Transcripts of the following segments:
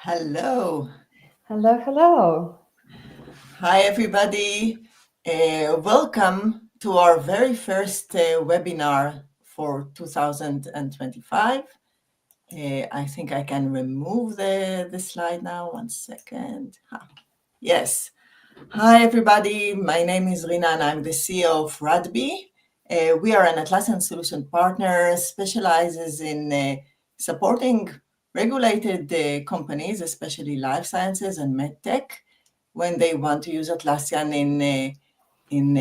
Hello. Hello, hello. Hi, everybody. Welcome to our very first webinar for 2025. I think I can remove the slide now. One second. Yes. Hi, everybody. My name is Rina, and I'm the CEO of Radby. We are an Atlassian solution partner, specializes in supporting regulated companies, especially life sciences and medtech, when they want to use Atlassian in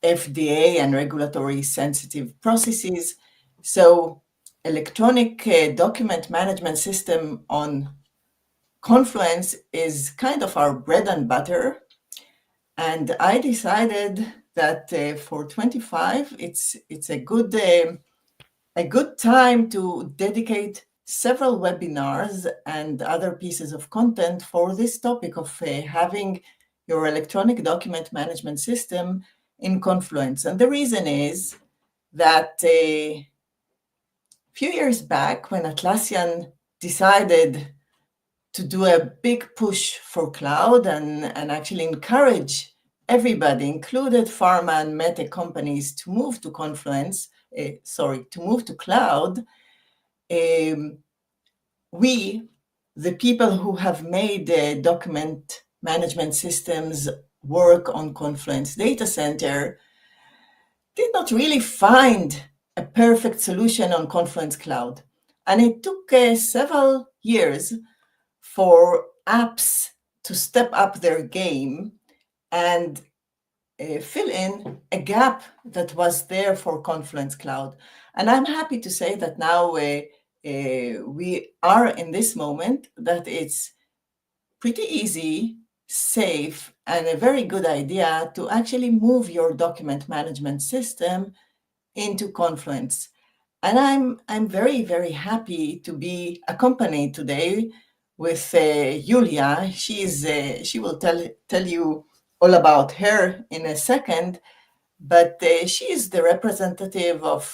FDA and regulatory sensitive processes. So, electronic document management system on Confluence is kind of our bread and butter. And I decided that for 25, it's a good time to dedicate several webinars and other pieces of content for this topic of having your electronic document management system in Confluence. And the reason is that a few years back, when Atlassian decided to do a big push for cloud and actually encourage everybody, included pharma and meta companies, to move to Confluence, to move to cloud, we, the people who have made document management systems work on Confluence Data Center, did not really find a perfect solution on Confluence Cloud. And it took several years for apps to step up their game and fill in a gap that was there for Confluence Cloud. And I'm happy to say that now we are in this moment that it's pretty easy, safe, and a very good idea to actually move your document management system into Confluence. And I'm very, very happy to be accompanied today with Julia. She will tell you all about her in a second, but she is the representative of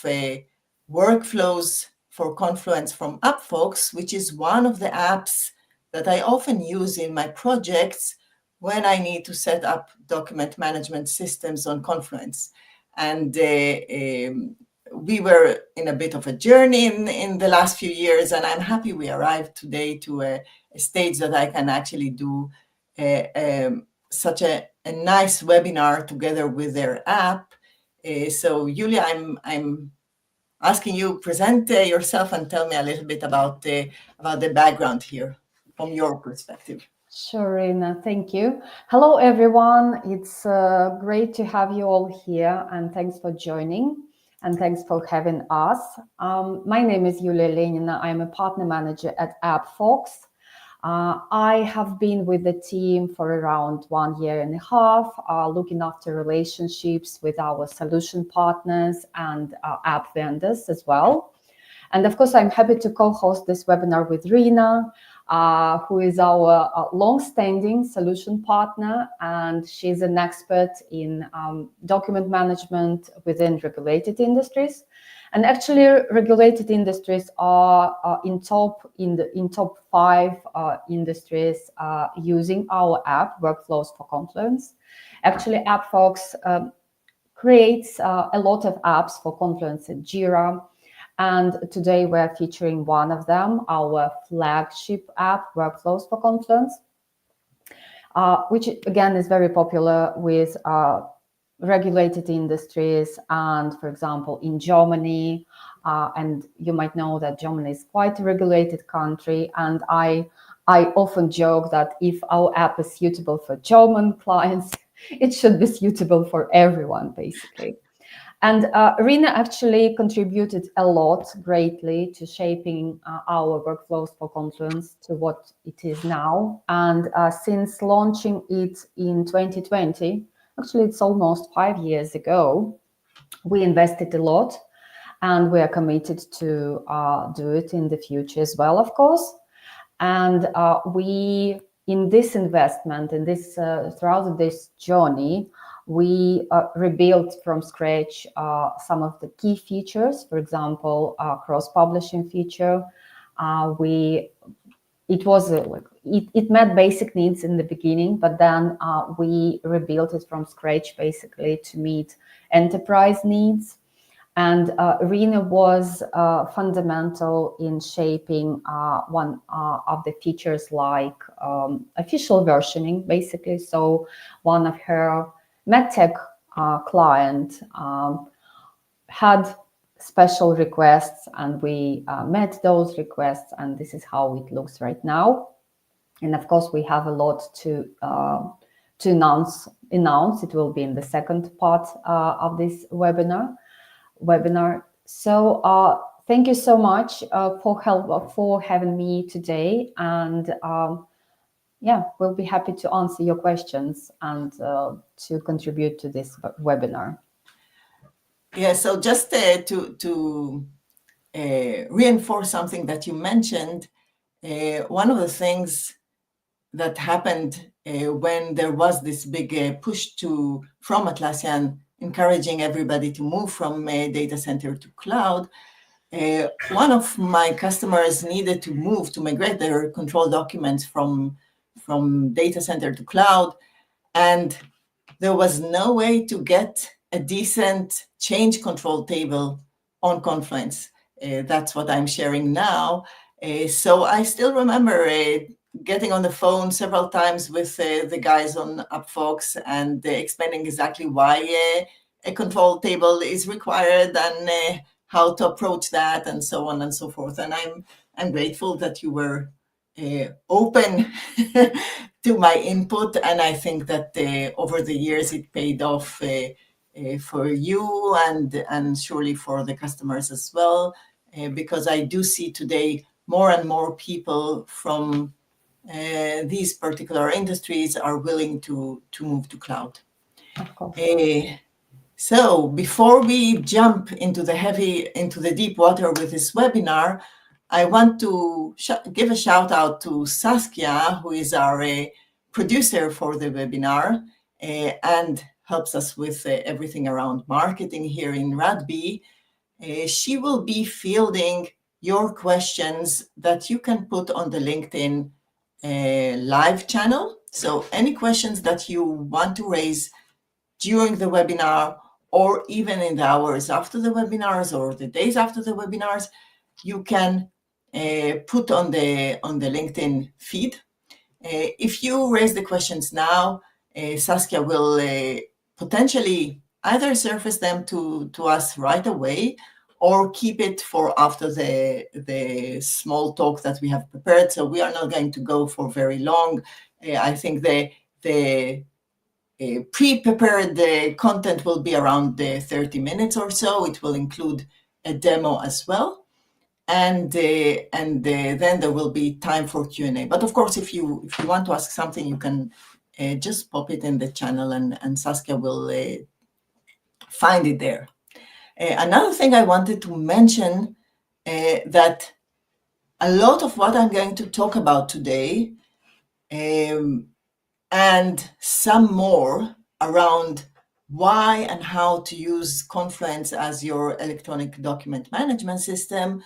workflows for Confluence from AppFox, which is one of the apps that I often use in my projects when I need to set up document management systems on Confluence. And we were in a bit of a journey in the last few years, and I'm happy we arrived today to a stage that I can actually do such a nice webinar together with their app. So Julia, I'm asking you present yourself and tell me a little bit about the background here from your perspective. Sure, Rina, thank you. Hello, everyone. It's great to have you all here, and thanks for joining, and thanks for having us. My name is Yulia Lenina. I'm a partner manager at AppFox. I have been with the team for around 1 year and a half, looking after relationships with our solution partners and app vendors as well. And of course, I'm happy to co-host this webinar with Rina, who is our long-standing solution partner, and she's an expert in document management within regulated industries. And actually, regulated industries are in top 5 industries using our app, Workflows for Confluence. Actually, AppFox creates a lot of apps for Confluence and Jira. And today we're featuring one of them, our flagship app, Workflows for Confluence, which again is very popular with regulated industries. And for example, in Germany, and you might know that Germany is quite a regulated country. And I often joke that if our app is suitable for German clients, it should be suitable for everyone, basically. And Rina actually contributed a lot greatly to shaping our workflows for Confluence to what it is now. And since launching it in 2020, actually it's almost 5 years ago, we invested a lot, and we are committed to do it in the future as well, of course. And we, in this investment, in this throughout this journey, we rebuilt from scratch some of the key features. For example, cross-publishing feature. We it met basic needs in the beginning, but then we rebuilt it from scratch basically to meet enterprise needs. And Arena was fundamental in shaping one of the features like official versioning, basically. So one of her medtech client had special requests, and we met those requests, and this is how it looks right now. And of course, we have a lot to announce. It will be in the second part of this webinar. So thank you so much for having me today, and yeah, we'll be happy to answer your questions and to contribute to this webinar. Yeah, so just to reinforce something that you mentioned, one of the things that happened when there was this big push from Atlassian encouraging everybody to move from data center to cloud, one of my customers needed to migrate their control documents from data center to cloud, and there was no way to get a decent change control table on Confluence. That's what I'm sharing now. So I still remember getting on the phone several times with the guys on UpFox and explaining exactly why a control table is required and how to approach that and so on and so forth. And I'm grateful that you were open to my input, and I think that over the years it paid off for you and surely for the customers as well, because I do see today more and more people from these particular industries are willing to move to cloud. Of course. So before we jump into the deep water with this webinar, I want to give a shout out to Saskia, who is our producer for the webinar and helps us with everything around marketing here in Rugby. She will be fielding your questions that you can put on the LinkedIn live channel. So any questions that you want to raise during the webinar, or even in the hours after the webinars or the days after the webinars, you can put on the LinkedIn feed. If you raise the questions now, Saskia will potentially either surface them to us right away or keep it for after the small talk that we have prepared. So we are not going to go for very long. I think the pre-prepared content will be around 30 minutes or so. It will include a demo as well. And then there will be time for Q&A. But of course, if you want to ask something, you can just pop it in the channel and Saskia will find it there. Another thing I wanted to mention that a lot of what I'm going to talk about today and some more around why and how to use Confluence as your electronic document management system,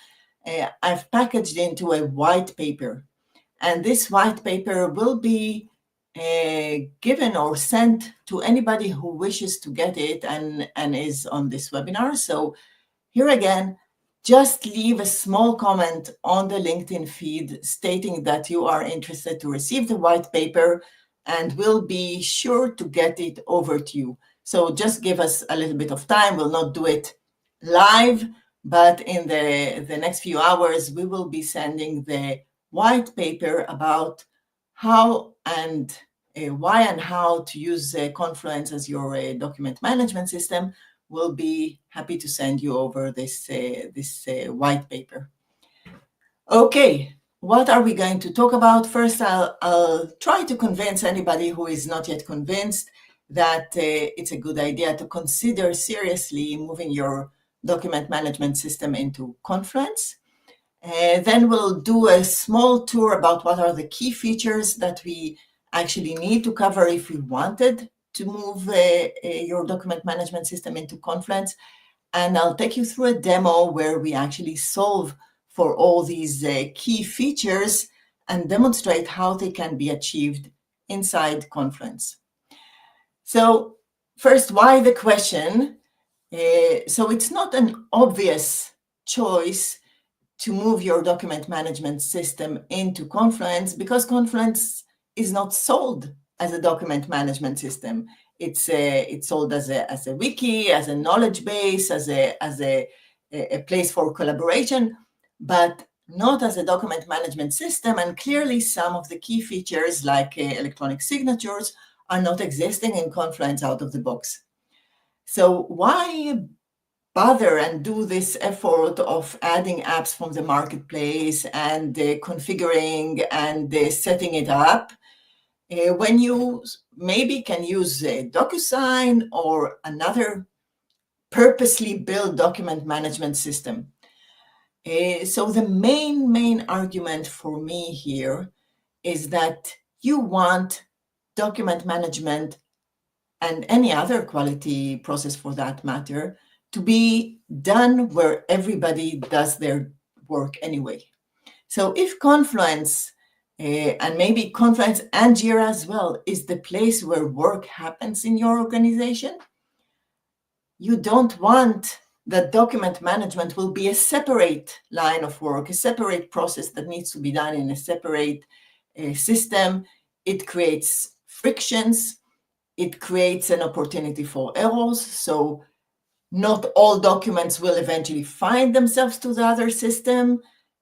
I've packaged into a white paper. And this white paper will be given or sent to anybody who wishes to get it and is on this webinar. So here again, just leave a small comment on the LinkedIn feed stating that you are interested to receive the white paper, and we'll be sure to get it over to you. So just give us a little bit of time. We'll not do it live, but in the next few hours, we will be sending the white paper about how and why and how to use Confluence as your document management system. We'll be happy to send you over this white paper. Okay, what are we going to talk about? First, I'll try to convince anybody who is not yet convinced that it's a good idea to consider seriously moving your document management system into Confluence. Then we'll do a small tour about what are the key features that we actually need to cover if we wanted to move your document management system into Confluence. And I'll take you through a demo where we actually solve for all these key features and demonstrate how they can be achieved inside Confluence. So first, why the question? So it's not an obvious choice to move your document management system into Confluence, because Confluence is not sold as a document management system. It's sold as a wiki, as a knowledge base, as a place for collaboration, but not as a document management system. And clearly some of the key features like electronic signatures are not existing in Confluence out of the box. So why bother and do this effort of adding apps from the marketplace and configuring and setting it up when you maybe can use DocuSign or another purposely built document management system? So the main argument for me here is that you want document management and any other quality process for that matter to be done where everybody does their work anyway. So if Confluence, and maybe Confluence and Jira as well, is the place where work happens in your organization, you don't want that document management will be a separate line of work, a separate process that needs to be done in a separate system. It creates frictions. It creates an opportunity for errors. So not all documents will eventually find themselves to the other system.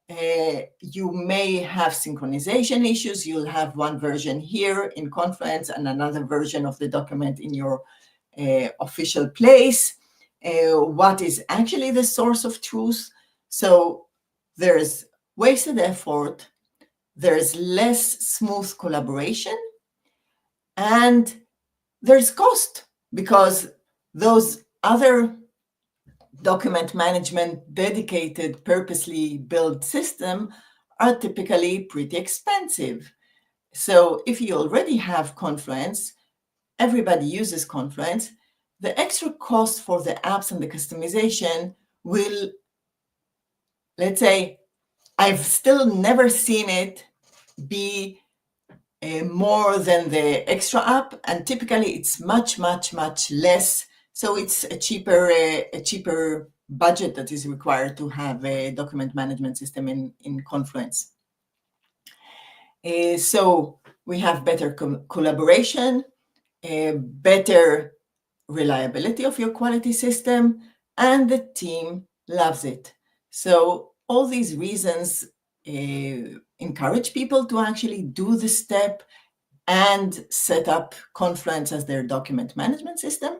You may have synchronization issues. You'll have one version here in Confluence and another version of the document in your official place. What is actually the source of truth? So there's wasted effort, there's less smooth collaboration, and there's cost, because those other document management dedicated, purposely built system are typically pretty expensive. So if you already have Confluence, everybody uses Confluence, the extra cost for the apps and the customization will, let's say, I've still never seen it be more than the extra app, and typically it's much less. So it's a cheaper budget that is required to have a document management system in Confluence. So we have better collaboration, better reliability of your quality system, and the team loves it. So all these reasons encourage people to actually do the step and set up Confluence as their document management system.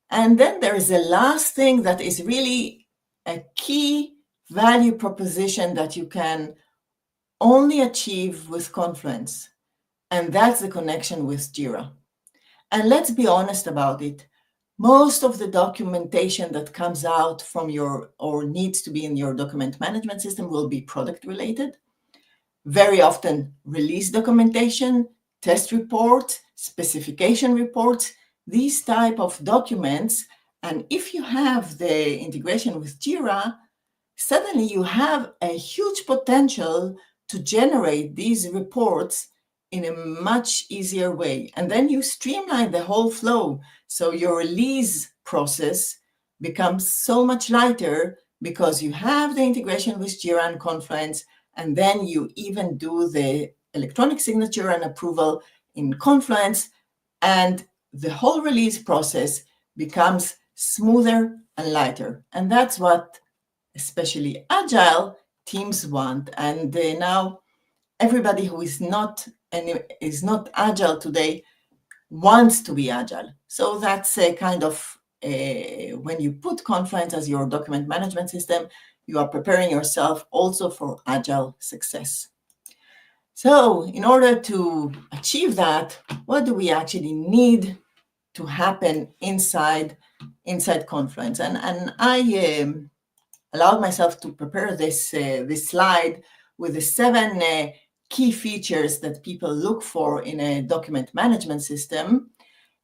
And then there is a last thing that is really a key value proposition that you can only achieve with Confluence, and that's the connection with Jira. And let's be honest about it. Most of the documentation that comes out from your, or needs to be in your document management system, will be product related. Very often release documentation, test reports, specification reports, these type of documents. And if you have the integration with Jira, suddenly you have a huge potential to generate these reports in a much easier way. And then you streamline the whole flow. So your release process becomes so much lighter because you have the integration with Jira and Confluence, and then you even do the electronic signature and approval in Confluence, and the whole release process becomes smoother and lighter. And that's what especially agile teams want. And now everybody who is not agile today wants to be agile. So that's a kind of, when you put Confluence as your document management system, you are preparing yourself also for agile success. So in order to achieve that, what do we actually need to happen inside Confluence? And I allowed myself to prepare this slide with the 7 key features that people look for in a document management system.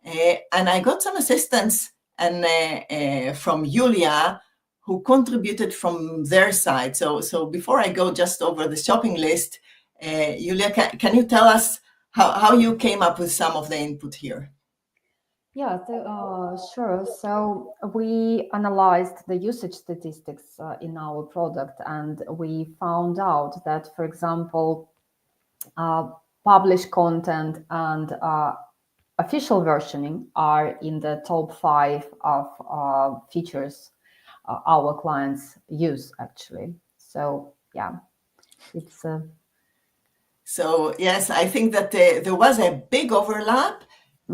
And I got some assistance from Julia, who contributed from their side. So before I go just over the shopping list, Julia, can you tell us how you came up with some of the input here? Yeah, sure. So we analyzed the usage statistics in our product, and we found out that, for example, published content and official versioning are in the top 5 of features our clients use, actually. So yeah, it's So yes, I think that there was a big overlap,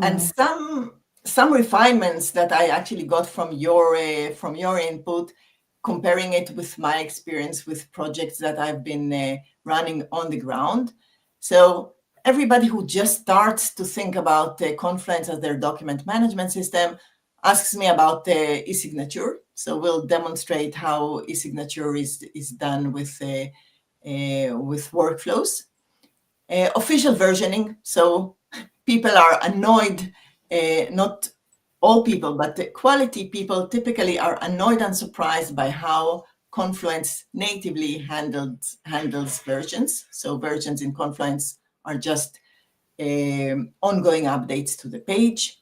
and some refinements that I actually got from your input, comparing it with my experience with projects that I've been running on the ground. So everybody who just starts to think about Confluence as their document management system asks me about e-signature. So we'll demonstrate how e-signature is done with workflows. Official versioning. So people are annoyed, not all people, but the quality people typically are annoyed and surprised by how Confluence natively handles versions. So versions in Confluence are just ongoing updates to the page.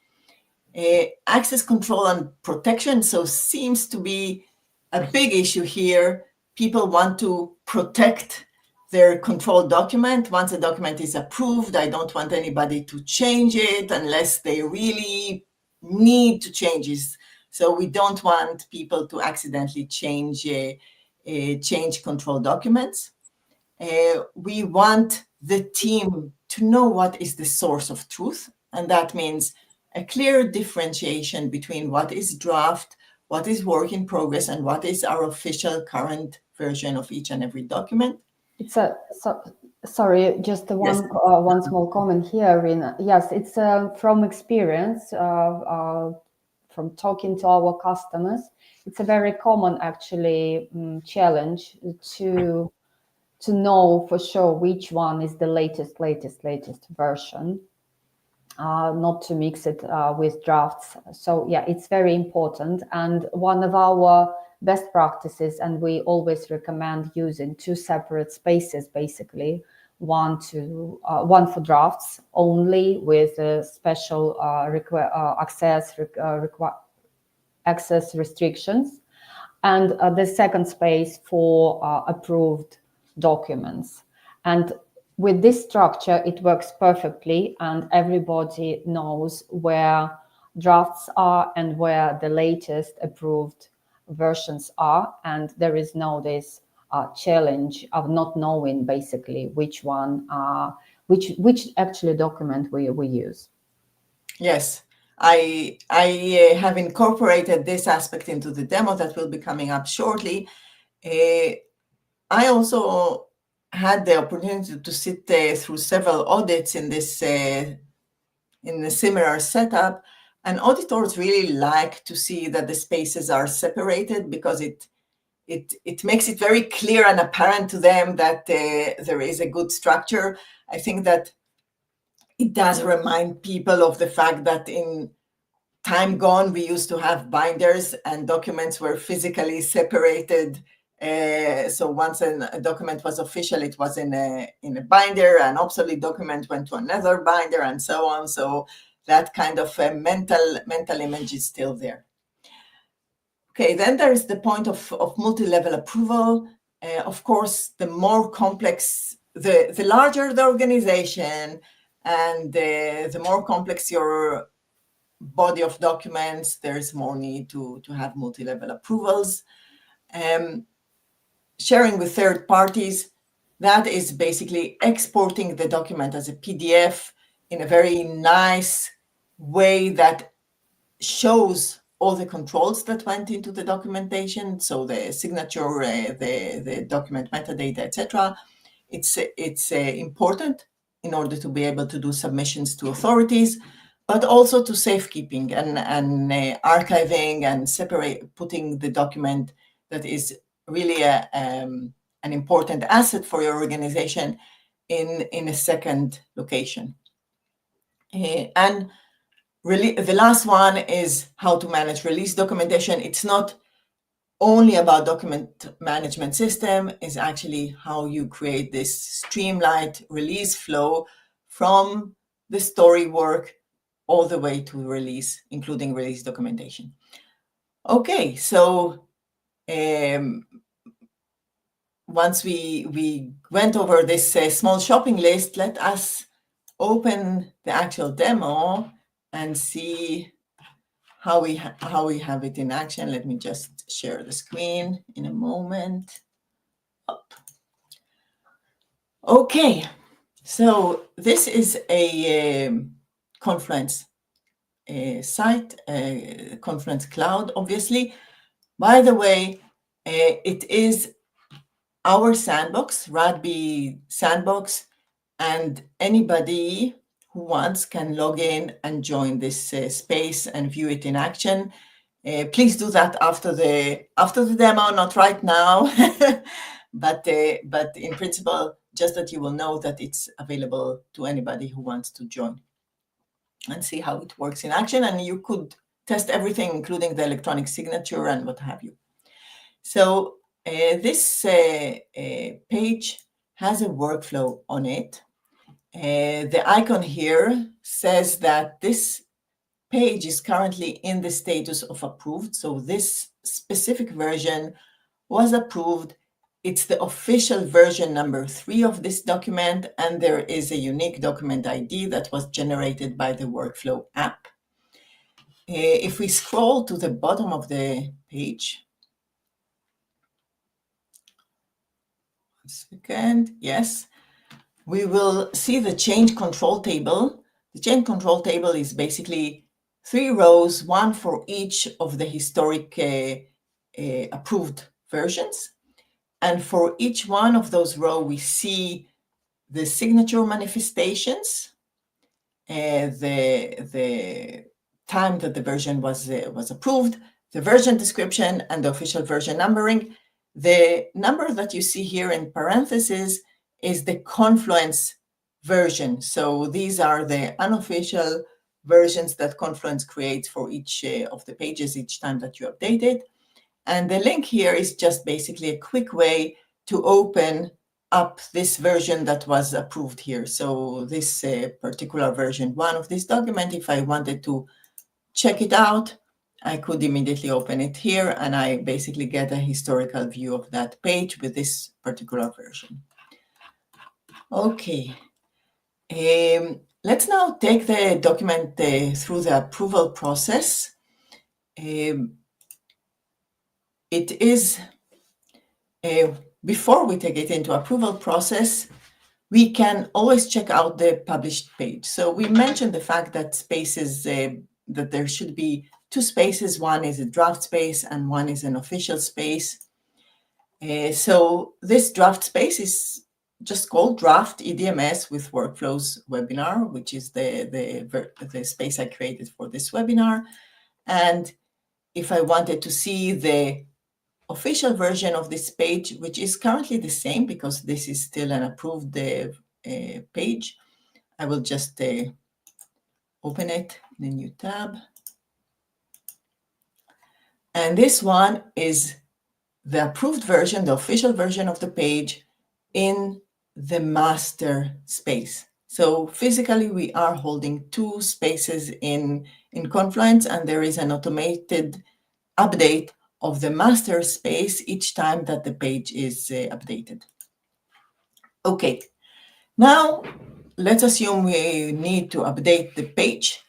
Access control and protection, so seems to be a big issue here. People want to protect their control document. Once a document is approved, I don't want anybody to change it unless they really need to change it. So we don't want people to accidentally change control documents. We want the team to know what is the source of truth, and that means a clear differentiation between what is draft, what is work in progress, and what is our official current version of each and every document. It's a sorry, just one small comment here, Rina. Yes, it's from experience, from talking to our customers. It's a very common, actually, challenge to know for sure which one is the latest version. Not to mix it with drafts. So yeah, it's very important. And one of our best practices, and we always recommend using 2 separate spaces, basically, one for drafts only with a special access restrictions, and the second space for approved documents. And with this structure, it works perfectly, and everybody knows where drafts are and where the latest approved versions are, and there is no this challenge of not knowing basically which one, which actually document we use. Yes, I have incorporated this aspect into the demo that will be coming up shortly. I also had the opportunity to sit through several audits in a similar setup, and auditors really like to see that the spaces are separated, because it makes it very clear and apparent to them that there is a good structure. I think that it does remind people of the fact that in time gone, we used to have binders and documents were physically separated. So once a document was official, it was in a binder. An obsolete document went to another binder, and so on. So that kind of mental image is still there. Okay, then there is the point of multi-level approval. Of course, the more complex, the larger the organization, and the more complex your body of documents, there's more need to have multi-level approvals. Sharing with third parties, that is basically exporting the document as a PDF in a very nice way that shows all the controls that went into the documentation. So the signature, the document metadata, etc. It's important in order to be able to do submissions to authorities, but also to safekeeping and archiving and putting the document that is really an important asset for your organization in a second location. And really, the last one is how to manage release documentation. It's not only about document management system, is actually how you create this streamlined release flow from the story work all the way to release, including release documentation. Okay, so once we went over this small shopping list, let us open the actual demo and see how we have it in action. Let me just share the screen in a moment. Okay, so this is a Confluence site, Confluence Cloud, obviously. By the way, it is our sandbox, RADB sandbox, and anybody who wants can log in and join this space and view it in action. Please do that after the demo, not right now, but in principle, just that you will know that it's available to anybody who wants to join and see how it works in action. And you could test everything, including the electronic signature and what have you. So this page has a workflow on it. The icon here says that this page is currently in the status of approved. So this specific version was approved. It's the official version number 3 of this document, and there is a unique document ID that was generated by the workflow app. If we scroll to the bottom of the page, one second, yes, we will see the change control table. The change control table is basically 3 rows, one for each of the historic approved versions. And for each one of those rows, we see the signature manifestations, the time that the version was approved, the version description, and the official version numbering. The number that you see here in parentheses is the Confluence version. So these are the unofficial versions that Confluence creates for each of the pages each time that you update it. And the link here is just basically a quick way to open up this version that was approved here. So this particular version 1 of this document, if I wanted to check it out, I could immediately open it here, and I basically get a historical view of that page with this particular version. Okay, let's now take the document through the approval process. It is, before we take it into approval process, we can always check out the published page. So we mentioned the fact that spaces, that there should be 2 spaces. One is a draft space and one is an official space. So this draft space is just called Draft EDMS with Workflows Webinar, which is the space I created for this webinar. And if I wanted to see the official version of this page, which is currently the same because this is still an approved page, I will just open it in a new tab. And this one is the approved version, the official version of the page in the master space. So physically, we are holding 2 spaces in Confluence, and there is an automated update of the master space each time that the page is updated. Okay, now let's assume we need to update the page.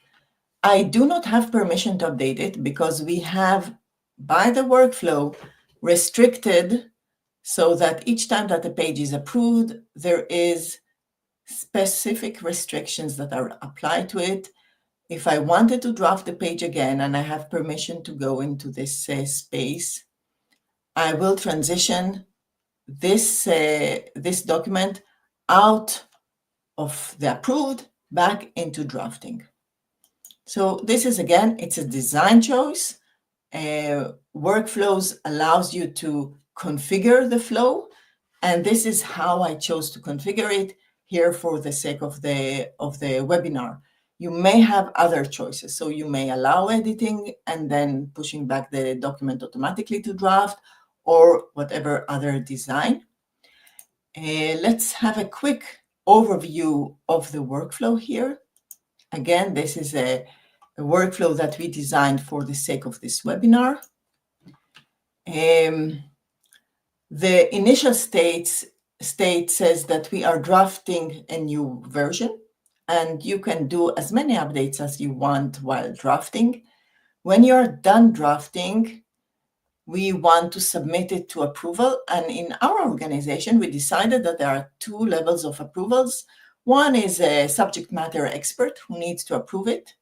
I do not have permission to update it because we have, by the workflow, restricted so that each time that the page is approved, there is specific restrictions that are applied to it. If I wanted to draft the page again and I have permission to go into this space, I will transition this document out of the approved back into drafting. So this is, again, it's a design choice. Workflows allows you to configure the flow, and this is how I chose to configure it here for the sake of the webinar. You may have other choices. So you may allow editing and then pushing back the document automatically to draft, or whatever other design. Let's have a quick overview of the workflow here. Again, this is a workflow that we designed for the sake of this webinar. The initial state says that we are drafting a new version, and you can do as many updates as you want while drafting. When you're done drafting, we want to submit it to approval. And in our organization, we decided that there are two levels of approvals. One is a subject matter expert who needs to approve it.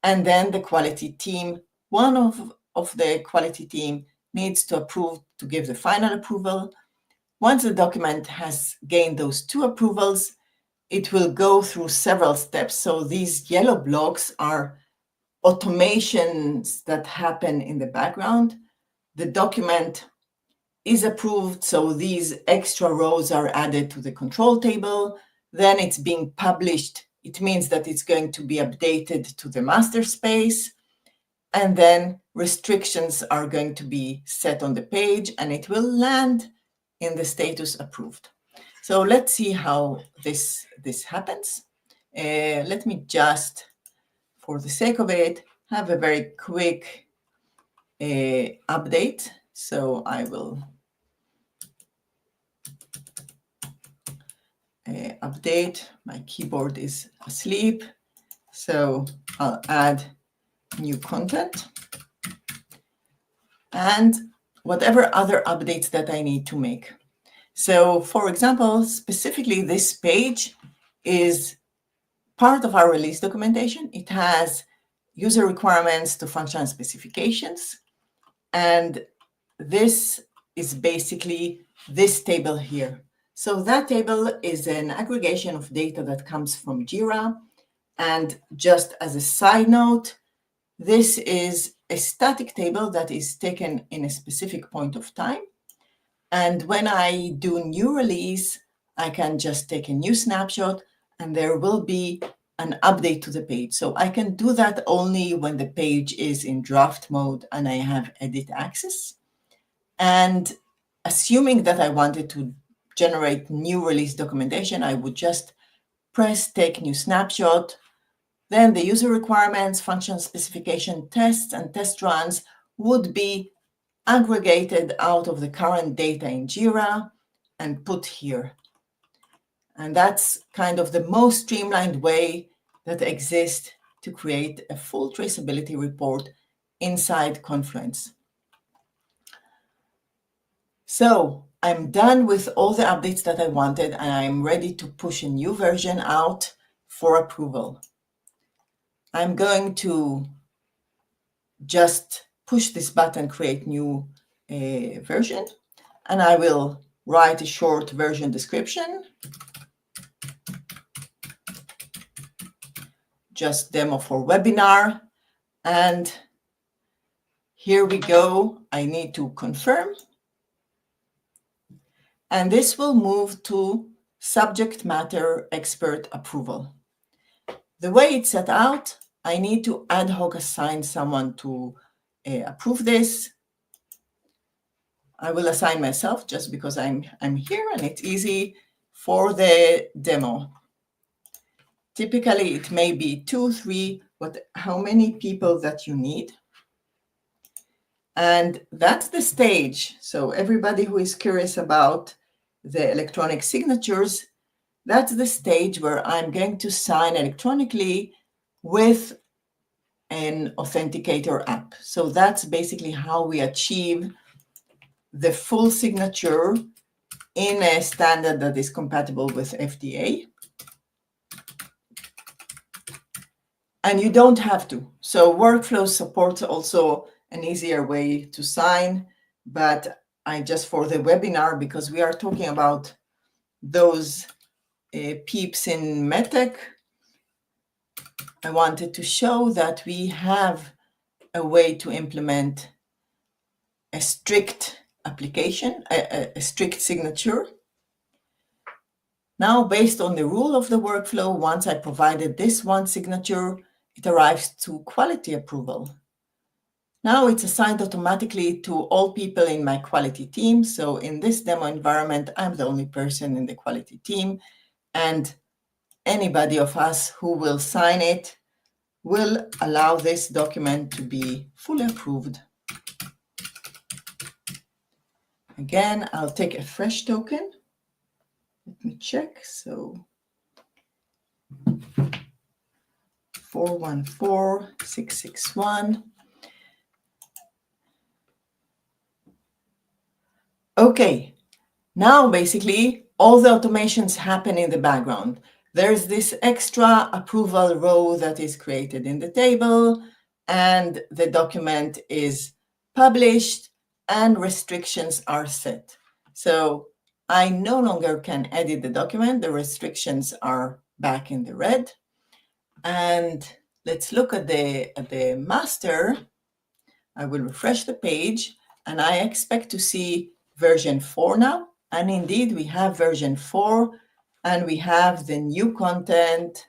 And then the quality team, one of the quality team needs to approve to give the final approval. Once the document has gained those two approvals, it will go through several steps. So these yellow blocks are automations that happen in the background. The document is approved, so these extra rows are added to the control table. Then it's being published. It means that it's going to be updated to the master space. And then restrictions are going to be set on the page, and it will land in the status approved. So let's see how this happens. Let me just, for the sake of it, have a very quick update. So I will update. My keyboard is asleep. So I'll add new content and whatever other updates that I need to make. So for example, specifically this page is part of our release documentation. It has user requirements to functional specifications. And this is basically this table here. So that table is an aggregation of data that comes from Jira. And just as a side note, this is a static table that is taken in a specific point of time. And when I do new release, I can just take a new snapshot and there will be an update to the page. So I can do that only when the page is in draft mode and I have edit access. And assuming that I wanted to generate new release documentation, I would just press take new snapshot. Then the user requirements, function specification tests, and test runs would be aggregated out of the current data in Jira and put here. And that's kind of the most streamlined way that exists to create a full traceability report inside Confluence. So I'm done with all the updates that I wanted, and I'm ready to push a new version out for approval. I'm going to just push this button, create new version, and I will write a short version description. Just demo for webinar. And here we go. I need to confirm. And this will move to subject matter expert approval. The way it's set out, I need to ad hoc assign someone to approve this. I will assign myself just because I'm here and it's easy for the demo. Typically, it may be 2, 3, how many people that you need. And that's the stage. So everybody who is curious about the electronic signatures, that's the stage where I'm going to sign electronically with an authenticator app. So that's basically how we achieve the full signature in a standard that is compatible with FDA. And you don't have to. So Workflow supports also an easier way to sign, but I just for the webinar, because we are talking about those peeps in MedTech, I wanted to show that we have a way to implement a strict application, a strict signature. Now, based on the rule of the workflow, once I provided this one signature, it arrives to quality approval. Now it's assigned automatically to all people in my quality team. So in this demo environment, I'm the only person in the quality team, and anybody of us who will sign it will allow this document to be fully approved. Again, I'll take a fresh token. Let me check. So 414661. Okay, now basically all the automations happen in the background. There's this extra approval row that is created in the table, and the document is published and restrictions are set. So I no longer can edit the document. The restrictions are back in the red. And let's look at the master. I will refresh the page, and I expect to see version 4 now. And indeed, we have version 4, and we have the new content.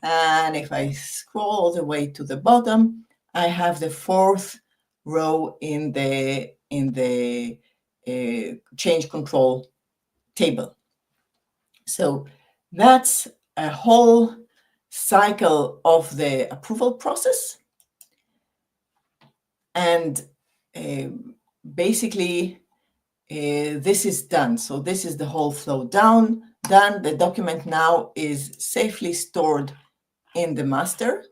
And if I scroll all the way to the bottom, I have the 4th row in the change control table. So that's a whole cycle of the approval process. And basically, this is done. So this is the whole flow done. The document now is safely stored in the master,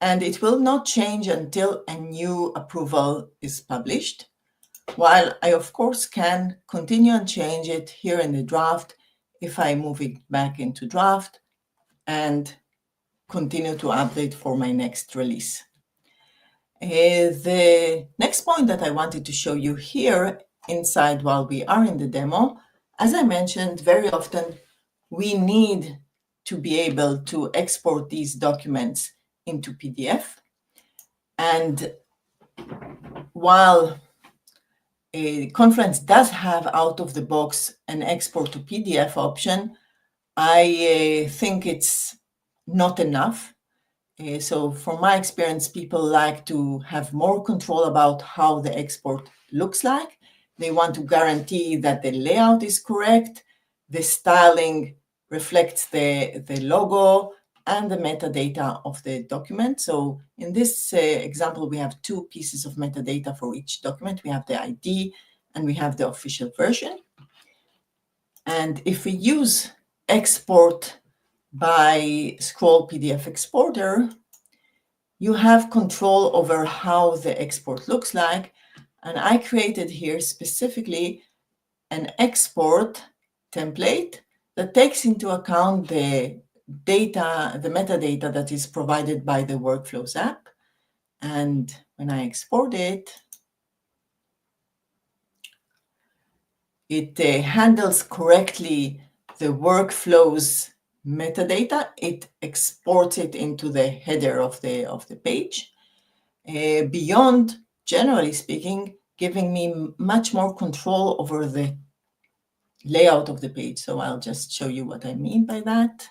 and it will not change until a new approval is published, while I, of course, can continue and change it here in the draft if I move it back into draft and continue to update for my next release. The next point that I wanted to show you here inside while we are in the demo, as I mentioned, very often we need to be able to export these documents into PDF. And while Confluence does have out of the box an export to PDF option, I think it's not enough. So from my experience, people like to have more control about how the export looks like. They want to guarantee that the layout is correct, the styling reflects the logo and the metadata of the document. So in this example, we have 2 pieces of metadata for each document. We have the ID and we have the official version. And if we use export by Scroll PDF Exporter, you have control over how the export looks like. And I created here specifically an export template that takes into account the data, the metadata that is provided by the Workflows app. And when I export it, it handles correctly the Workflows metadata. It exports it into the header of the page. Beyond, generally speaking, giving me much more control over the layout of the page. So I'll just show you what I mean by that.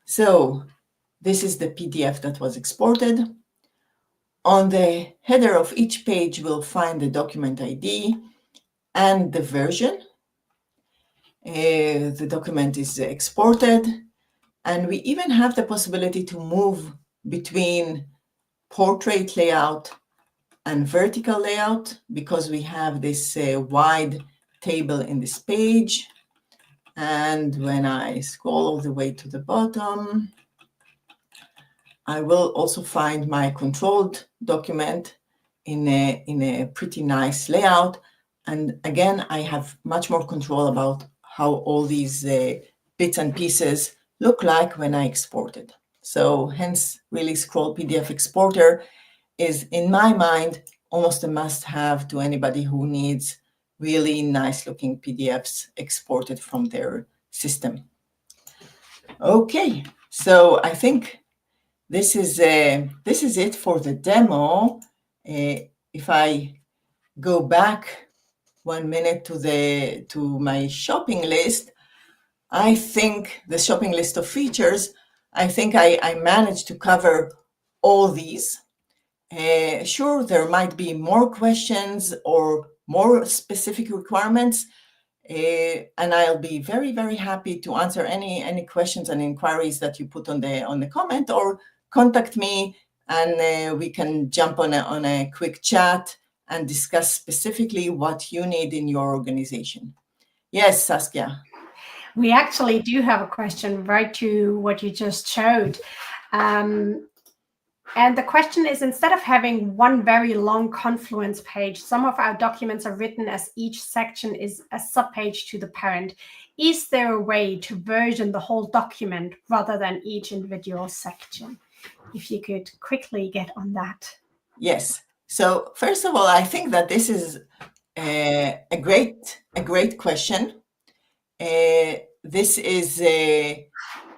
So this is the PDF that was exported. On the header of each page, we'll find the document ID and the version. The document is exported, and we even have the possibility to move between portrait layout and vertical layout because we have this wide table in this page. And when I scroll all the way to the bottom, I will also find my controlled document in a pretty nice layout. And again, I have much more control about how all these bits and pieces look like when I export it. So hence, really, Scroll PDF Exporter is, in my mind, almost a must-have to anybody who needs really nice-looking PDFs exported from their system. Okay, so I think this is it for the demo. If I go back 1 minute to my shopping list, I think the shopping list of features, I think I managed to cover all these. Sure, there might be more questions or more specific requirements, and I'll be very, very happy to answer any questions and inquiries that you put on the comment, or contact me and we can jump on a quick chat and discuss specifically what you need in your organization. Yes, Saskia. We actually do have a question right to what you just showed. And the question is, instead of having one very long Confluence page, some of our documents are written as each section is a subpage to the parent. Is there a way to version the whole document rather than each individual section? If you could quickly get on that. Yes. So first of all, I think that this is a great question. This is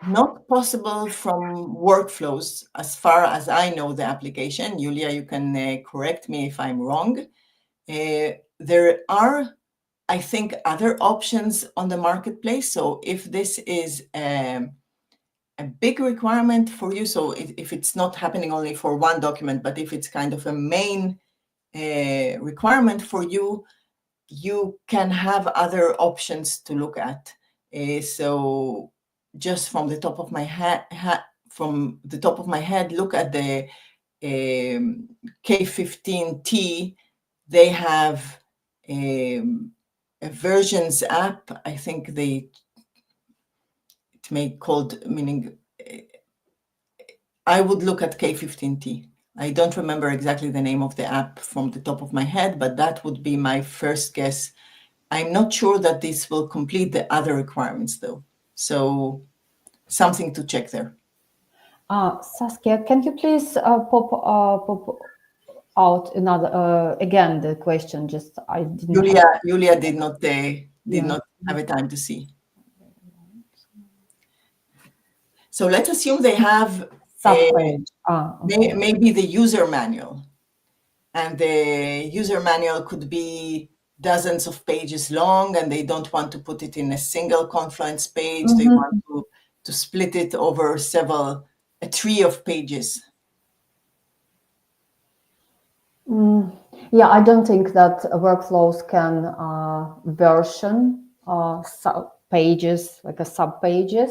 not possible from workflows as far as I know the application. Julia, you can correct me if I'm wrong. There are, I think, other options on the marketplace. So if this is a big requirement for you, so if it's not happening only for one document, but if it's kind of a main requirement for you, you can have other options to look at. So just from the top of my head, look at the K15T. They have a versions app. I think it may called, meaning I would look at K15T. I don't remember exactly the name of the app from the top of my head, but that would be my first guess. I'm not sure that this will complete the other requirements, though. So something to check there. Saskia, can you please pop out another again the question? Just I didn't. Julia did not have a time to see. So let's assume they have maybe the user manual, and the user manual could be dozens of pages long, and they don't want to put it in a single Confluence page. They want to split it over a tree of pages. Yeah, I don't think that workflows can version pages, like a sub pages.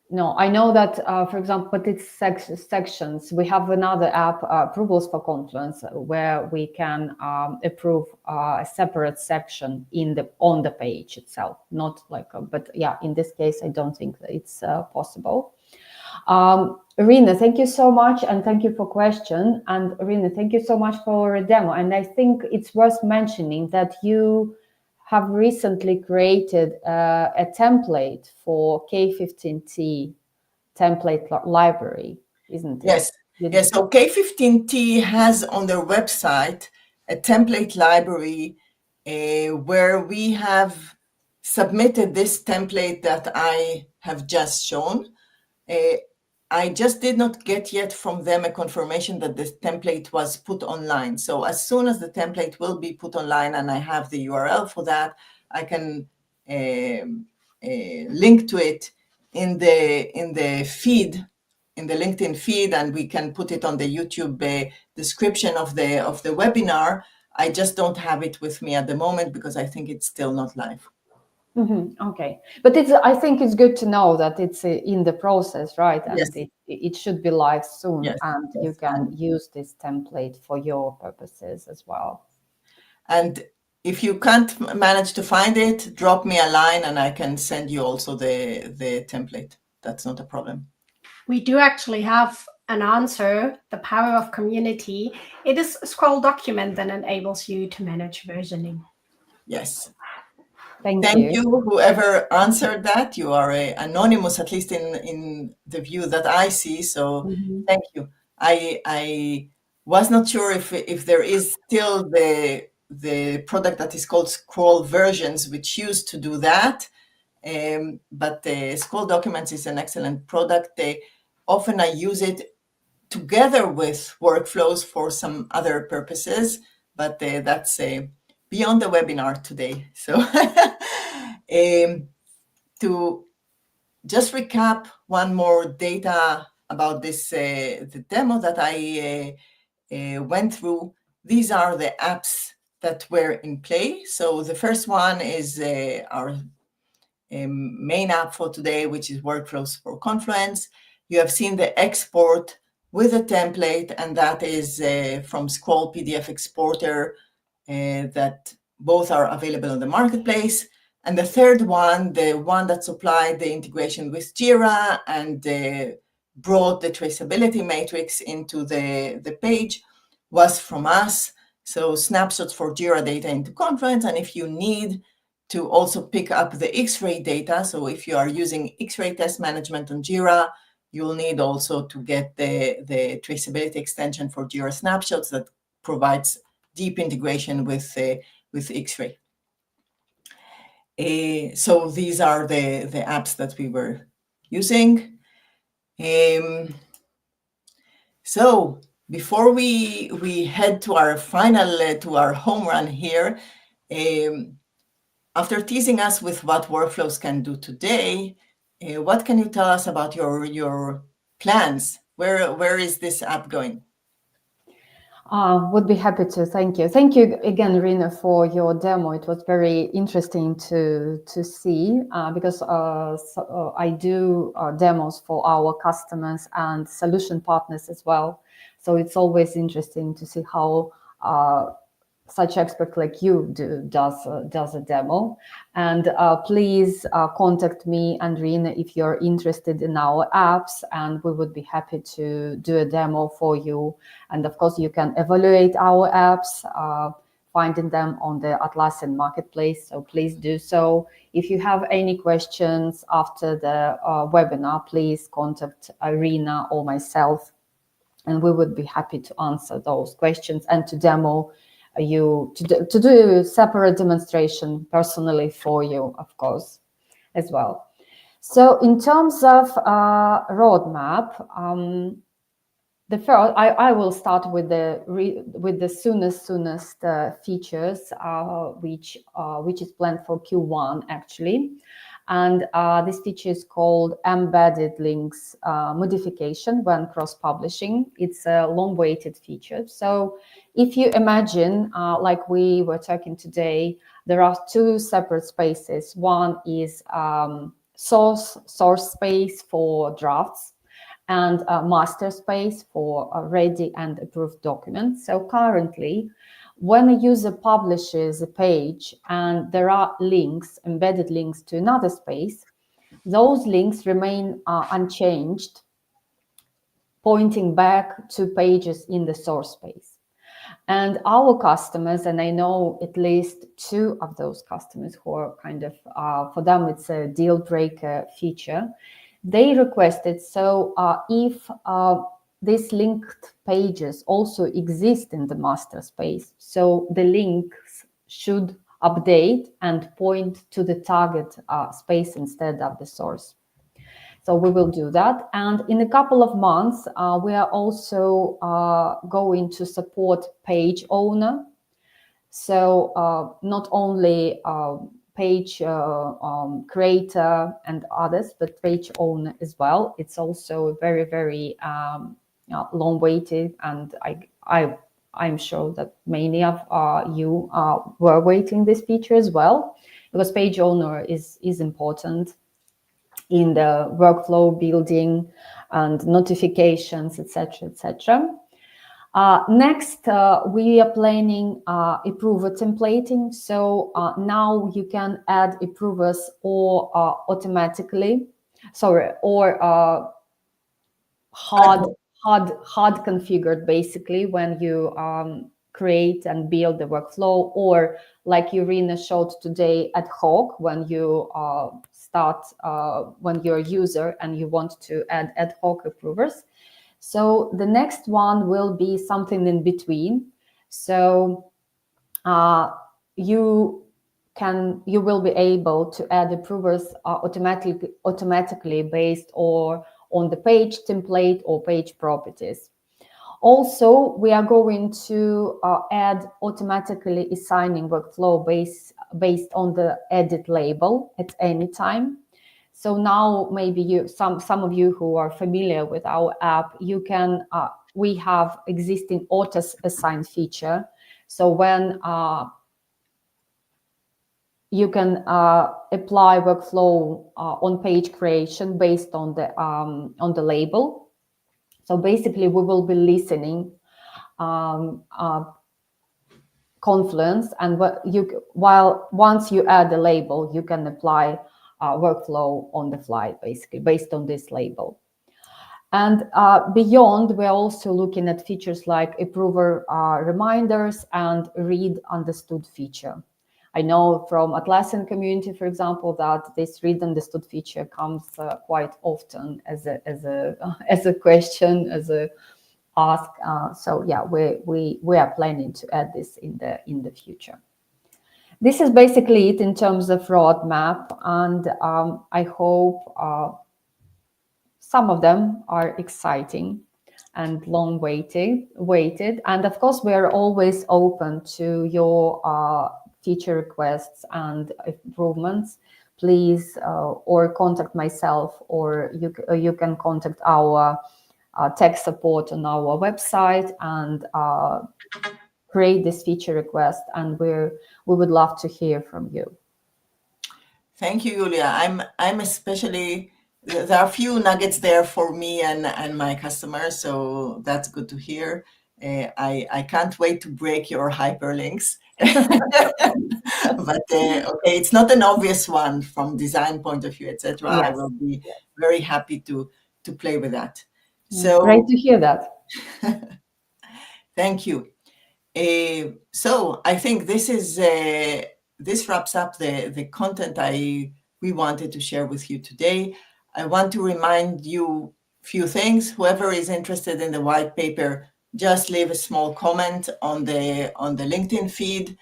No, I know that, for example, but it's sections. We have another app, approvals for Confluence, where we can approve a separate section on the page itself. Not like, but yeah, in this case, I don't think that it's possible. Irina, thank you so much, and thank you for question. And Irina, thank you so much for a demo. And I think it's worth mentioning that you have recently created a template for K15T template library, isn't it? Yes. Yes. So K15T has on their website a template library where we have submitted this template that I have just shown. I just did not get yet from them a confirmation that this template was put online. So as soon as the template will be put online and I have the URL for that, I can link to it in the feed, in the LinkedIn feed, and we can put it on the YouTube description of the webinar. I just don't have it with me at the moment because I think it's still not live. Okay, but I think it's good to know that it's in the process, right? And yes. it should be live soon, yes. and you can use this template for your purposes as well. And if you can't manage to find it, drop me a line and I can send you also the template. That's not a problem. We do actually have an answer, the power of community. It is a scroll document that enables you to manage versioning. Yes. Thank you, whoever answered that. You are anonymous, at least in the view that I see. So thank you. I was not sure if there is still the product that is called Scroll Versions, which used to do that. But Scroll Documents is an excellent product. Often I use it together with workflows for some other purposes, but that's beyond the webinar today. So To just recap one more data about this, the demo that I went through, these are the apps that were in play. So the first one is our main app for today, which is Workflows for Confluence. You have seen the export with a template, and that is from Scroll PDF Exporter, that both are available on the marketplace. And the third one, the one that supplied the integration with Jira and brought the traceability matrix into the page, was from us. So snapshots for Jira data into Confluence. And if you need to also pick up the X-ray data, so if you are using X-ray test management on Jira, you'll need also to get the traceability extension for Jira snapshots that provides deep integration with X-ray. So these are the apps that we were using. So before we head to our final, to our home run here, after teasing us with what workflows can do today, what can you tell us about your plans? Where is this app going? Would be happy to. Thank you. Thank you again, Rina, for your demo. It was very interesting to see because I do demos for our customers and solution partners as well. So it's always interesting to see how such expert like you does a demo. And please contact me and Rina if you're interested in our apps, and we would be happy to do a demo for you. And of course, you can evaluate our apps, finding them on the Atlassian marketplace. So please do so. If you have any questions after the webinar, please contact Rina or myself, and we would be happy to answer those questions and to demo you to do a separate demonstration personally for you, of course, as well. So in terms of roadmap, the first I will start with the soonest features, which is planned for Q1 actually. And this feature is called embedded links modification when cross-publishing. It's a long-awaited feature. So if you imagine, like we were talking today, there are two separate spaces. One is source space for drafts, and master space for ready and approved documents. So currently, when a user publishes a page and there are links, embedded links to another space, those links remain unchanged, pointing back to pages in the source space. And our customers, and I know at least two of those customers who are kind of, for them, it's a deal breaker feature. They requested, so if these linked pages also exist in the master space, so the links should update and point to the target space instead of the source. So we will do that. And in a couple of months, we are also going to support page owner. So not only page creator and others, but page owner as well. It's also very, very long-awaited, and I'm sure that many of you were waiting this feature as well, because page owner is important in the workflow building and notifications, etc., etc. Next, we are planning approver templating. So now you can add approvers or automatically, or hard configured, basically, when you create and build the workflow, or like Irina showed today, ad hoc, when you when you're a user and you want to add ad hoc approvers. So the next one will be something in between. So you will be able to add approvers automatically based on the page template or page properties. Also, we are going to add automatically assigning workflow based on the edit label at any time. So now maybe some of you who are familiar with our app, you can we have existing auto assign feature. So when you can apply workflow on page creation based on the label. So basically, we will be listening Confluence, and once you add the label, you can apply workflow on the fly, basically based on this label. And beyond, we're also looking at features like approver reminders and read understood feature. I know from Atlassian community, for example, that this read understood feature comes quite often as a question, as a ask. So yeah, we are planning to add this in the future. This is basically it in terms of roadmap, and I hope some of them are exciting and long waited. And of course, we are always open to your feature requests and improvements. Please, or contact myself, or you can contact our tech support on our website and create this feature request, and we would love to hear from you. Thank you, Julia. I'm especially, there are a few nuggets there for me and my customers, so that's good to hear. I can't wait to break your hyperlinks. But okay, it's not an obvious one from design point of view, etc. Yes. I will be very happy to play with that. So great to hear that. Thank you. So I think this wraps up the content we wanted to share with you today. I want to remind you a few things. Whoever is interested in the white paper, just leave a small comment on the LinkedIn feed.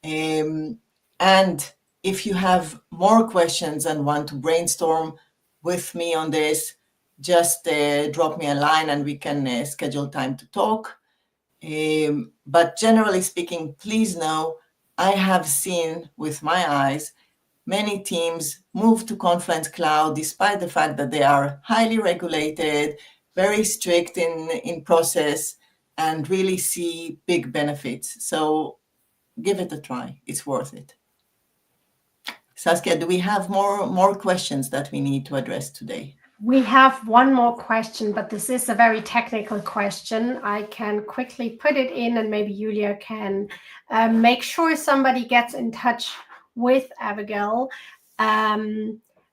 And if you have more questions and want to brainstorm with me on this, just drop me a line and we can schedule time to talk. But generally speaking, please know, I have seen with my eyes many teams move to Confluence Cloud despite the fact that they are highly regulated, very strict in process, and really see big benefits. So give it a try. It's worth it. Saskia, do we have more questions that we need to address today? We have one more question, but this is a very technical question. I can quickly put it in, and maybe Julia can make sure somebody gets in touch with Abigail,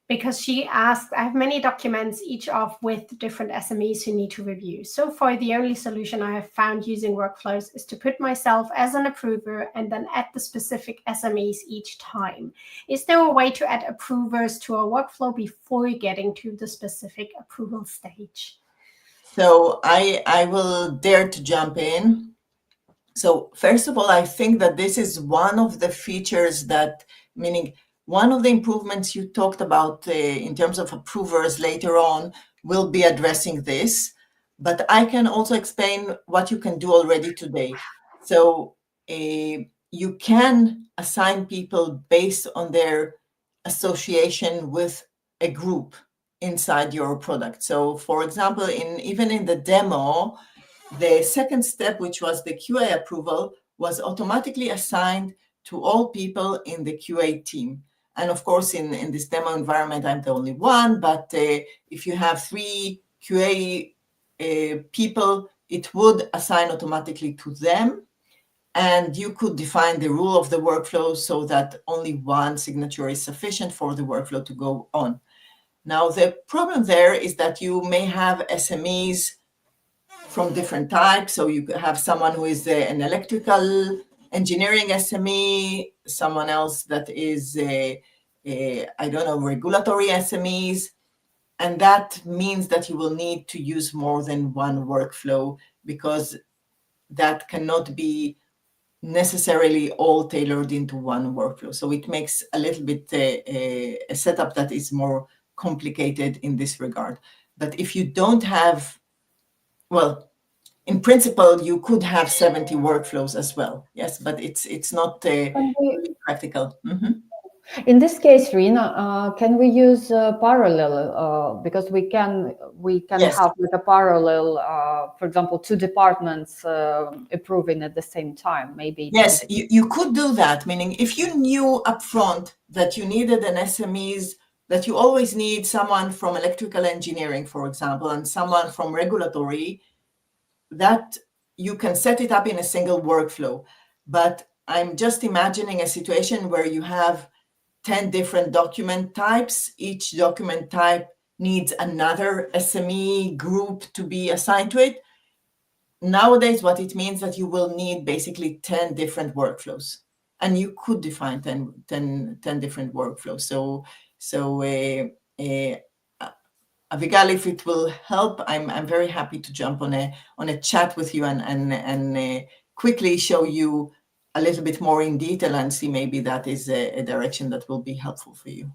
because she asked, I have many documents, each of with different SMEs who need to review. So far, the only solution I have found using workflows is to put myself as an approver and then add the specific SMEs each time. Is there a way to add approvers to a workflow before getting to the specific approval stage? So I will dare to jump in. So first of all, I think that this is one of the features that, meaning one of the improvements you talked about in terms of approvers later on will be addressing this, but I can also explain what you can do already today. So you can assign people based on their association with a group inside your product. So for example, even in the demo, the second step, which was the QA approval, was automatically assigned to all people in the QA team. And of course, in this demo environment, I'm the only one, but if you have 3 QA people, it would assign automatically to them. And you could define the rule of the workflow so that only one signature is sufficient for the workflow to go on. Now, the problem there is that you may have SMEs from different types. So you could have someone who is an electrical engineering SME, someone else that is I don't know, regulatory SMEs. And that means that you will need to use more than one workflow, because that cannot be necessarily all tailored into one workflow. So it makes a little bit a setup that is more complicated in this regard. But if you don't have, well, in principle, you could have 70 workflows as well. Yes, but it's not really practical. In this case, Rina, can we use parallel because we can Yes. have like a parallel, for example, two departments approving at the same time, maybe. Yes, you could do that, meaning if you knew upfront that you needed an SMEs, that you always need someone from electrical engineering, for example, and someone from regulatory, that you can set it up in a single workflow. But I'm just imagining a situation where you have 10 different document types. Each document type needs another SME group to be assigned to it. Nowadays, what it means that you will need basically 10 different workflows, and you could define 10 different workflows. So Avigal, if it will help, I'm very happy to jump on a chat with you and quickly show you a little bit more in detail and see maybe that is a direction that will be helpful for you.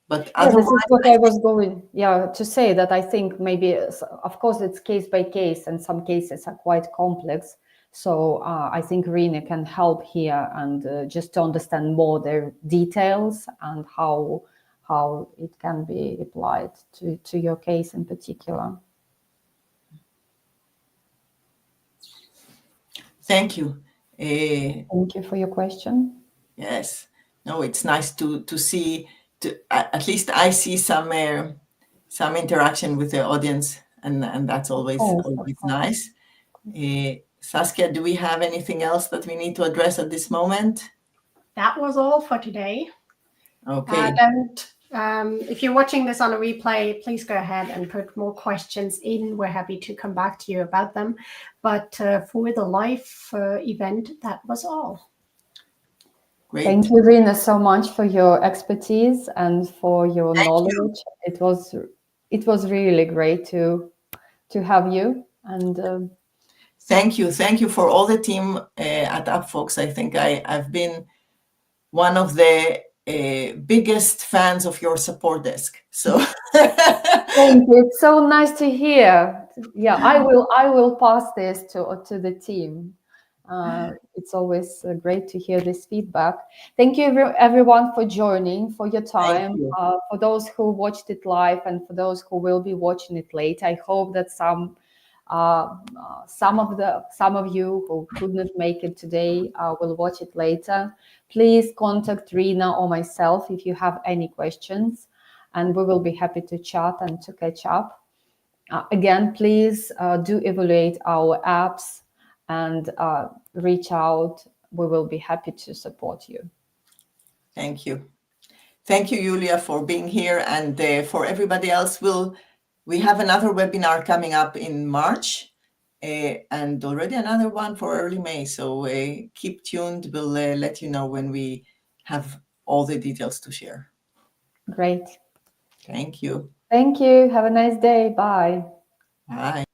But yeah, this is what I was going to say, that I think maybe, of course, it's case by case, and some cases are quite complex. So I think Rina can help here and just to understand more the details and how it can be applied to your case in particular. Thank you. Thank you for your question. Yes. No, it's nice to see. At least I see some interaction with the audience, and that's always nice. Saskia, do we have anything else that we need to address at this moment? That was all for today. Okay. And if you're watching this on a replay, please go ahead and put more questions in. We're happy to come back to you about them. But for the live event, that was all. Great. Thank you, Rina, so much for your expertise and for your knowledge. It was really great to have you. And thank you for all the team at UpFox. I think I've been one of the biggest fans of your support desk. So thank you. It's so nice to hear. Yeah, I will pass this to the team. It's always great to hear this feedback. Thank you everyone for joining, for your time. For those who watched it live and for those who will be watching it later, I hope that some of you who couldn't make it today will watch it later. Please contact Rina or myself if you have any questions, and we will be happy to chat and to catch up. Again, please do evaluate our apps and reach out. We will be happy to support you. Thank you. Thank you, Julia, for being here. And for everybody else, we have another webinar coming up in March and already another one for early May. So keep tuned. We'll let you know when we have all the details to share. Great. Thank you. Thank you. Have a nice day. Bye. Bye.